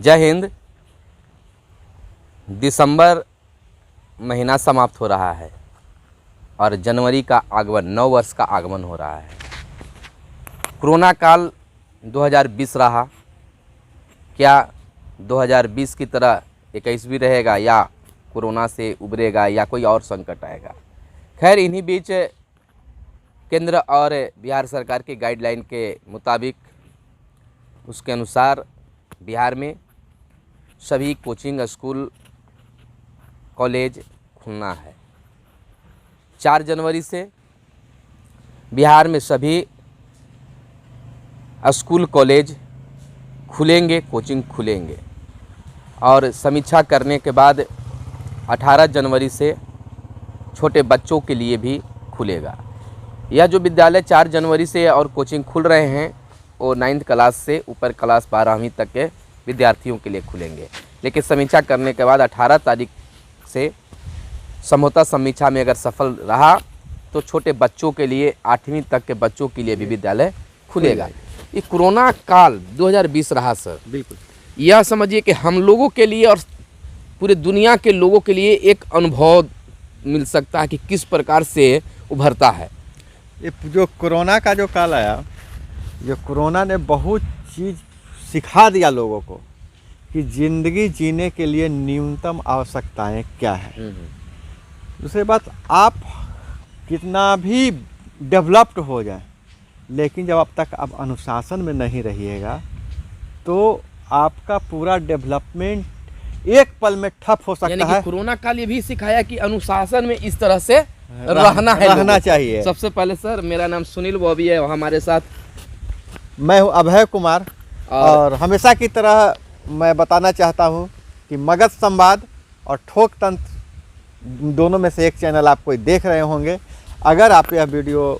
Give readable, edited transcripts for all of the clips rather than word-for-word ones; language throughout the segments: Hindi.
जय हिंद। दिसंबर महीना समाप्त हो रहा है और जनवरी का आगमन, नव वर्ष का आगमन हो रहा है। कोरोना काल 2020 रहा, क्या 2020 की तरह 21 भी रहेगा या कोरोना से उबरेगा या कोई और संकट आएगा। खैर, इन्हीं बीच केंद्र और बिहार सरकार की गाइडलाइन के मुताबिक, उसके अनुसार बिहार में सभी कोचिंग स्कूल कॉलेज खुलना है। 4 जनवरी से बिहार में सभी स्कूल कॉलेज खुलेंगे, कोचिंग खुलेंगे और समीक्षा करने के बाद 18 जनवरी से छोटे बच्चों के लिए भी खुलेगा। यह जो विद्यालय 4 जनवरी से और कोचिंग खुल रहे हैं वो 9th क्लास से ऊपर क्लास 12वीं तक के विद्यार्थियों के लिए खुलेंगे, लेकिन समीक्षा करने के बाद 18 तारीख से समझौता समीक्षा में अगर सफल रहा तो छोटे बच्चों के लिए 8वीं तक के बच्चों के लिए भी विद्यालय खुलेगा। ये कोरोना काल 2020 रहा सर। बिल्कुल, यह समझिए कि हम लोगों के लिए और पूरे दुनिया के लोगों के लिए एक अनुभव मिल सकता है कि किस प्रकार से उभरता है। ये जो कोरोना का जो काल आया, जो कोरोना ने बहुत चीज़ सिखा दिया लोगों को कि ज़िंदगी जीने के लिए न्यूनतम आवश्यकताएं क्या है। दूसरी बात, आप कितना भी डेवलप्ड हो जाए, लेकिन जब अब तक आप अनुशासन में नहीं रहिएगा तो आपका पूरा डेवलपमेंट एक पल में ठप हो सकता है। कोरोना काल ये भी सिखाया कि अनुशासन में इस तरह से रहना चाहिए। सबसे पहले सर, मेरा नाम सुनील बॉबी है, हमारे साथ मैं हूं अभय कुमार और हमेशा की तरह मैं बताना चाहता हूं कि मगध संवाद और ठोक तंत्र दोनों में से एक चैनल आप कोई देख रहे होंगे। अगर आप यह वीडियो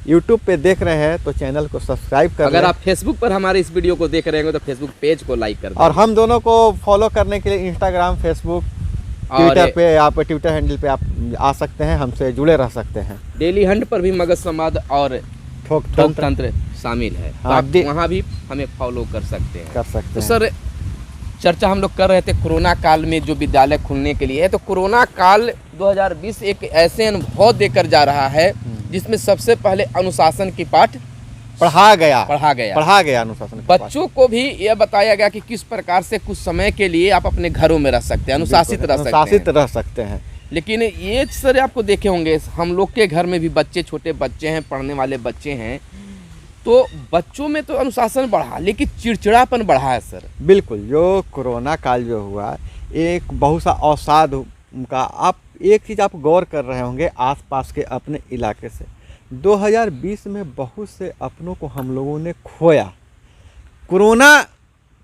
YouTube पे देख रहे हैं तो चैनल को सब्सक्राइब कर लें। अगर आप Facebook पर हमारे इस वीडियो को देख रहे हैं तो Facebook पेज को लाइक कर दें। और हम दोनों को फॉलो करने के लिए इंस्टाग्राम, फेसबुक, ट्विटर पे, आप ट्विटर हैंडल पे आप आ सकते हैं, हमसे जुड़े रह सकते हैं। डेली हंट पर भी मगध संवाद और ठोक तंत्र शामिल है, तो आप वहाँ भी हमें फॉलो कर सकते हैं। तो सर, चर्चा हम लोग कर रहे थे कोरोना काल में जो विद्यालय खुलने के लिए है। तो कोरोना काल 2020 एक ऐसे अनुभव देकर जा रहा है जिसमें सबसे पहले अनुशासन की पाठ पढ़ा गया अनुशासन। बच्चों को भी यह बताया गया कि किस प्रकार से कुछ समय के लिए आप अपने घरों में रह सकते हैं, अनुशासित रह सकते हैं। लेकिन ये सर, आपको देखे होंगे, हम लोग के घर में भी बच्चे, छोटे बच्चे हैं, पढ़ने वाले बच्चे हैं, तो बच्चों में तो अनुशासन बढ़ा लेकिन चिड़चिड़ापन बढ़ा है सर। बिल्कुल, जो कोरोना काल जो हुआ एक बहुत सा अवसाद का, आप एक चीज़ आप गौर कर रहे होंगे आसपास के अपने इलाके से, 2020 में बहुत से अपनों को हम लोगों ने खोया। कोरोना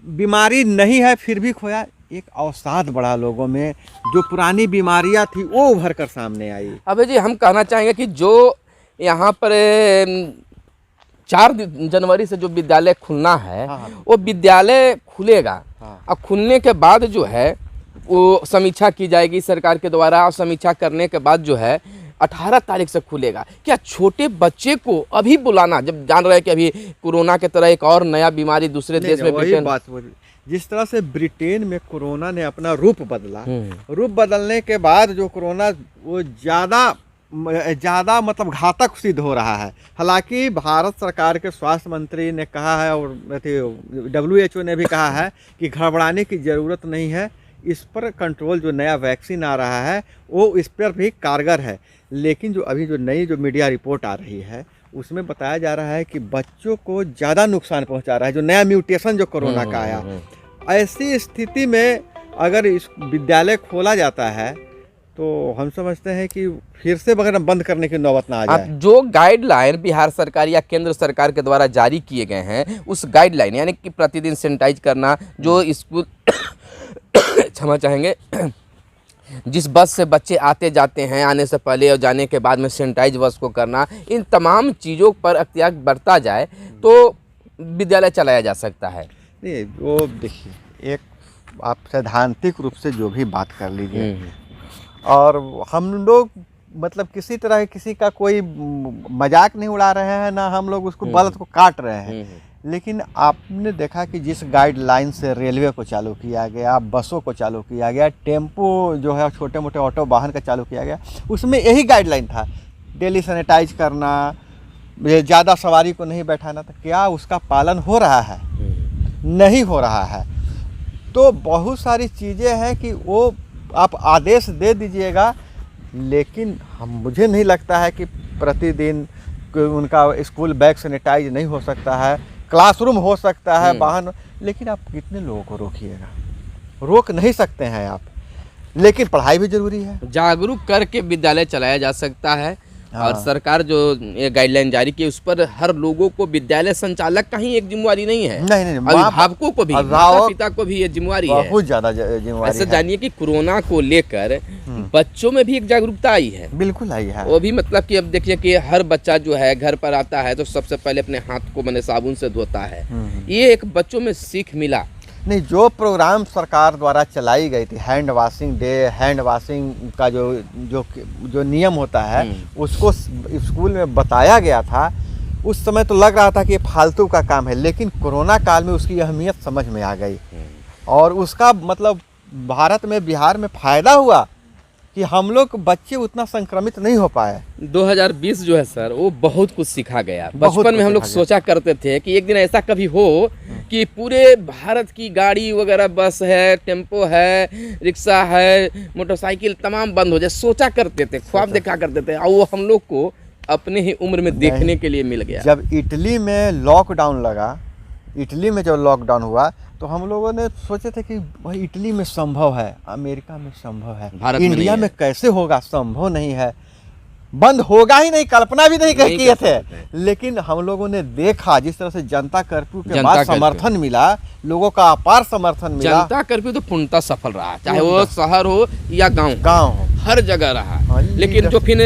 बीमारी नहीं है फिर भी खोया। एक अवसाद बढ़ा लोगों में, जो पुरानी बीमारियां थी वो उभर कर सामने आई। अबे जी, हम कहना चाहेंगे कि जो यहाँ पर 4 जनवरी से जो विद्यालय खुलना है, वो विद्यालय खुलेगा और खुलने के बाद जो है वो समीक्षा की जाएगी सरकार के द्वारा, और समीक्षा करने के बाद जो है 18 तारीख से खुलेगा। क्या छोटे बच्चे को अभी बुलाना, जब जान रहे हैं कि अभी कोरोना के तरह एक और नया बीमारी दूसरे देश में, वही बात जिस तरह से ब्रिटेन में कोरोना ने अपना रूप बदला, रूप बदलने के बाद जो कोरोना वो ज़्यादा मतलब घातक सिद्ध हो रहा है। हालांकि भारत सरकार के स्वास्थ्य मंत्री ने कहा है और WHO ने भी कहा है कि घबराने की ज़रूरत नहीं है, इस पर कंट्रोल, जो नया वैक्सीन आ रहा है वो इस पर भी कारगर है। लेकिन जो अभी जो नई जो मीडिया रिपोर्ट आ रही है उसमें बताया जा रहा है कि बच्चों को ज़्यादा नुकसान पहुंचा रहा है, जो नया म्यूटेशन जो कोरोना का आया। ऐसी स्थिति में अगर इस विद्यालय खोला जाता है तो हम समझते हैं कि फिर से बंद करने की नौबत ना आ जाए। जो गाइडलाइन बिहार सरकार या केंद्र सरकार के द्वारा जारी किए गए हैं, उस गाइडलाइन यानी कि प्रतिदिन सैनिटाइज करना, जो स्कूल क्षमा चाहेंगे, जिस बस से बच्चे आते जाते हैं, आने से पहले और जाने के बाद में सैनिटाइज बस को करना, इन तमाम चीज़ों पर एहतियात बरता जाए तो विद्यालय चलाया जा सकता है। नहीं, वो देखिए, एक आप सैद्धांतिक रूप से जो भी बात कर लीजिए, और हम लोग मतलब किसी तरह किसी का कोई मजाक नहीं उड़ा रहे हैं, ना हम लोग उसको गलत को काट रहे हैं। लेकिन आपने देखा कि जिस गाइडलाइन से रेलवे को चालू किया गया, बसों को चालू किया गया, टेम्पो जो है छोटे मोटे ऑटो वाहन का चालू किया गया, उसमें यही गाइडलाइन था, डेली सैनिटाइज करना, ज़्यादा सवारी को नहीं बैठाना। तो क्या उसका पालन हो रहा है? नहीं हो रहा है। तो बहुत सारी चीज़ें हैं कि वो आप आदेश दे दीजिएगा, लेकिन मुझे नहीं लगता है कि प्रतिदिन उनका स्कूल बैग सैनिटाइज नहीं हो सकता है, क्लासरूम हो सकता है, वाहन, लेकिन आप कितने लोगों को रोकिएगा? रोक नहीं सकते हैं आप। लेकिन पढ़ाई भी जरूरी है, जागरूक करके विद्यालय चलाया जा सकता है। हाँ। और सरकार जो ये गाइडलाइन जारी की, उस पर हर लोगों को, विद्यालय संचालक का ही एक जिम्मेवारी नहीं है, नहीं, अभिभावकों को भी, माता पिता को भी ये जिम्मेवारी है, बहुत ज़्यादा जिम्मेवारी ऐसे है। जानिए कि कोरोना को लेकर बच्चों में भी एक जागरूकता आई है। बिल्कुल आई है। वो भी मतलब कि अब देखिए कि हर बच्चा जो है घर पर आता है तो सबसे पहले अपने हाथ को मैंने साबुन से धोता है। ये एक बच्चों में सीख मिला। नहीं, जो प्रोग्राम सरकार द्वारा चलाई गई थी, hand washing day, hand washing का जो नियम होता है, उसको स्कूल में बताया गया था। उस समय तो लग रहा था कि ये फालतू का काम है, लेकिन कोरोना काल में उसकी अहमियत समझ में आ गई और उसका मतलब भारत में, बिहार में फ़ायदा हुआ कि हम लोग बच्चे उतना संक्रमित नहीं हो पाए। 2020 जो है सर, वो बहुत कुछ सीखा गया। बहुत बचपन में हम लोग कुछ सोचा करते थे कि एक दिन ऐसा कभी हो कि पूरे भारत की गाड़ी वगैरह, बस है, टेम्पो है, रिक्शा है, मोटरसाइकिल तमाम बंद हो जाए। सोचा करते थे, ख्वाब देखा करते थे, और वो हम लोग को अपने ही उम्र में देखने के लिए मिल गया। जब इटली में लॉकडाउन लगा, इटली में जब लॉकडाउन हुआ तो हम लोगों ने सोचे थे कि भाई इटली में संभव है, अमेरिका में संभव है, भारत में इंडिया नहीं में कैसे होगा? संभव नहीं है, बंद होगा ही नहीं, कल्पना भी नहीं किए थे। लेकिन हम लोगों ने देखा जिस तरह से जनता कर्फ्यू के बाद समर्थन मिला, लोगों का अपार समर्थन मिला। जनता कर्फ्यू तो पूर्णतः सफल रहा, चाहे वो शहर हो या गांव हो, हर जगह रहा। लेकिन जो फिर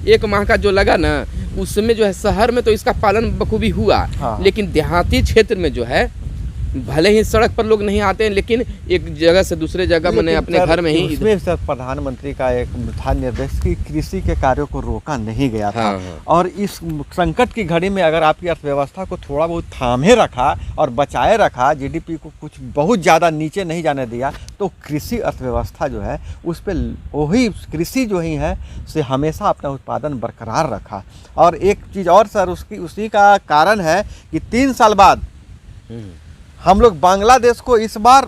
1 माह का जो लगा ना, उसमें जो है शहर में तो इसका पालन बखूबी हुआ। हाँ। लेकिन देहाती क्षेत्र में जो है, भले ही सड़क पर लोग नहीं आते हैं, लेकिन एक जगह से दूसरे जगह मैंने अपने घर में ही, इसमें सर प्रधानमंत्री का एक था निर्देश कि कृषि के कार्यों को रोका नहीं गया था। हाँ। और इस संकट की घड़ी में अगर आपकी अर्थव्यवस्था को थोड़ा बहुत थामे रखा और बचाए रखा, जीडीपी को कुछ बहुत ज़्यादा नीचे नहीं जाने दिया, तो कृषि अर्थव्यवस्था जो है उस पर, वही कृषि जो ही है से हमेशा अपना उत्पादन बरकरार रखा। और एक चीज़ और सर, उसी का कारण है कि 3 साल बाद हम लोग बांग्लादेश को इस बार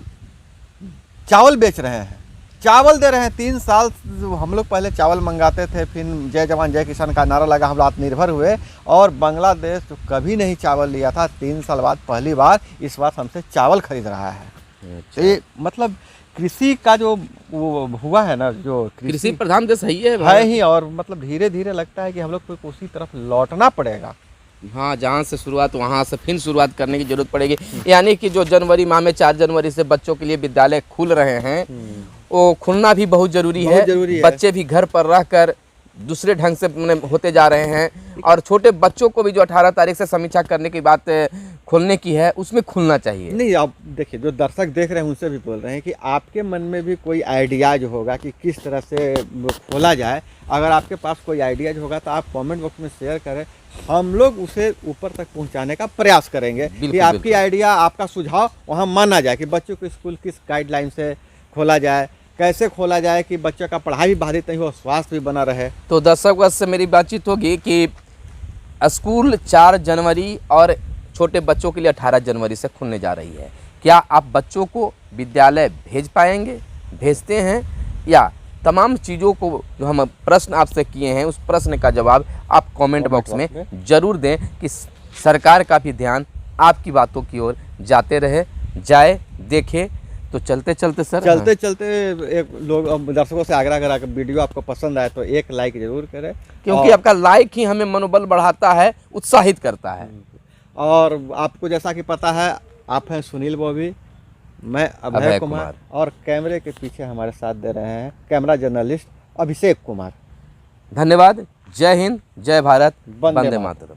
चावल बेच रहे हैं, चावल दे रहे हैं। 3 साल हम लोग पहले चावल मंगाते थे, फिर जय जवान जय किसान का नारा लगा, हम लोग आत्मनिर्भर हुए, और बांग्लादेश तो कभी नहीं चावल लिया था, 3 साल बाद पहली बार इस बार हमसे चावल खरीद रहा है। तो ये मतलब कृषि का जो वो हुआ है ना, जो कृषि प्रधान देश है ही, और मतलब धीरे धीरे लगता है कि हम लोग को उसी तरफ लौटना पड़ेगा। हाँ, जहाँ से शुरुआत वहाँ से फिर शुरुआत करने की जरूरत पड़ेगी। यानी कि जो जनवरी माह में 4 जनवरी से बच्चों के लिए विद्यालय खुल रहे हैं, वो खुलना भी बहुत जरूरी है। बच्चे भी घर पर रहकर दूसरे ढंग से होते जा रहे हैं, और छोटे बच्चों को भी जो 18 तारीख से समीक्षा करने की बात खोलने की है, उसमें खुलना चाहिए। नहीं, आप देखिए, जो दर्शक देख रहे हैं उनसे भी बोल रहे हैं कि आपके मन में भी कोई आइडियाज होगा कि किस तरह से खोला जाए। अगर आपके पास कोई आइडियाज होगा तो आप कमेंट बॉक्स में शेयर करें, हम लोग उसे ऊपर तक पहुंचाने का प्रयास करेंगे कि आपकी आइडिया, आपका सुझाव वहां माना जाए कि बच्चों को स्कूल किस गाइडलाइन से खोला जाए, कैसे खोला जाए कि बच्चों का पढ़ाई भी बाधित नहीं हो, स्वास्थ्य भी बना रहे। तो दर्शक वर्ग से मेरी बातचीत होगी कि स्कूल 4 जनवरी और छोटे बच्चों के लिए 18 जनवरी से खुलने जा रही है। क्या आप बच्चों को विद्यालय भेज पाएंगे, भेजते हैं, या तमाम चीज़ों को जो हम प्रश्न आपसे किए हैं, उस प्रश्न का जवाब आप कमेंट बॉक्स में ज़रूर दें कि सरकार का भी ध्यान आपकी बातों की ओर जाए, देखे। तो चलते चलते एक लोग दर्शकों से आग्रह करा कि वीडियो आपको पसंद आए तो एक लाइक जरूर करें, क्योंकि आपका लाइक ही हमें मनोबल बढ़ाता है, उत्साहित करता है। और आपको जैसा कि पता है, आप हैं सुनील बॉबी, मैं अभय कुमार, और कैमरे के पीछे हमारे साथ दे रहे हैं कैमरा जर्नलिस्ट अभिषेक कुमार। धन्यवाद। जय हिंद, जय भारत, वंदे मातरम।